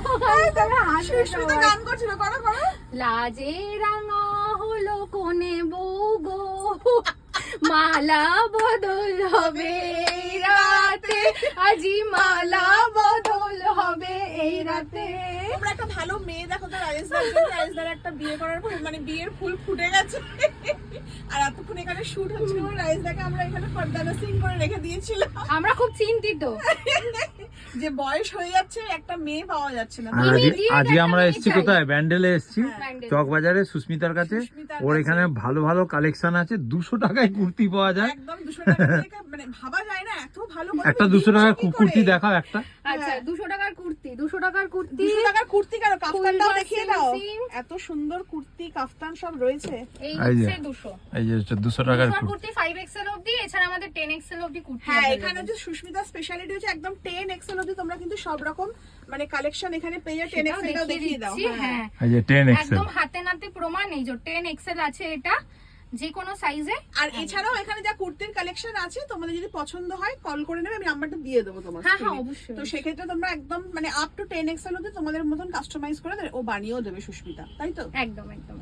সুস্মিতা গান করছিল, করো করো। লাজে রাঙা হলো কোনে বউ গো, মালা বদল হবে এই রাতে, আজি মালা বদল হবে এই রাতে। তোমরা একটা ভালো মেয়ে দেখো তো রাজেশদার একটা বিয়ে করার পর মানে বিয়ের ফুল ফুটে গেছে আর এতক্ষণ এখানে শুট হচ্ছিল রাজেশদাকে আমরা এখানে পর্দানা সিং করে রেখে দিয়েছিলাম। আমরা খুব চিন্তিত যে বয়স হয়ে যাচ্ছে একটা মেয়ে পাওয়া যাচ্ছে না। আজকে আমরা এসেছি কোথায়, ব্যান্ডেলে এসেছি, ব্যান্ডেল। চক বাজারে সুস্মিতার কাছে। ওর এখানে ভালো ভালো কালেকশন আছে, 200 টাকায় কুর্তি পাওয়া যায়। একদম 200 টাকা দিয়ে মানে ভাবা যায় না এত ভালো। একটা 200 টাকার কুর্তি দেখাও একটা। আচ্ছা 200 টাকার কুর্তি, 200 টাকার কুর্তি, 200 টাকার কুর্তি কেন, কাফতানটাও দেখিয়ে দাও। সিং। এত সুন্দর কুর্তি কাফতান সব রয়েছে। এই এই যে, হচ্ছে 200 এই যে হচ্ছে 200 টাকার কুর্তি। কুর্তি 5XL অবধি, এছাড়া আমাদের 10XL অবধি কুর্তি হ্যাঁ available। এখানে যে সুস্মিতা স্পেশালিটি হচ্ছে একদম 10XL অবধি তোমরা কিন্তু সব রকম মানে কালেকশন এখানে পেয়ে যাও। 10XL টাও দেখিয়ে দাও। দিচ্ছি, হ্যাঁ এই যে 10XL, একদম হাতে নাতে প্রমাণ। এই যে 10XL আছে, এটা যে কোনো সাইজে। আর এছাড়াও এখানে যা কুর্তির কালেকশন আছে তোমাদের যদি পছন্দ হয় কল করে নেবে, আমি নাম্বারটা দিয়ে দেবো তোমার হ্যাঁ হ্যাঁ screen এ। অবশ্যই। তো সেক্ষেত্রে তোমরা একদম মানে আপ টু 10XL অবধি তোমাদের মতন কাস্টমাইজ করে দেবে, ও বানিয়েও দেবে সুস্মিতা, তাই তো? একদম একদম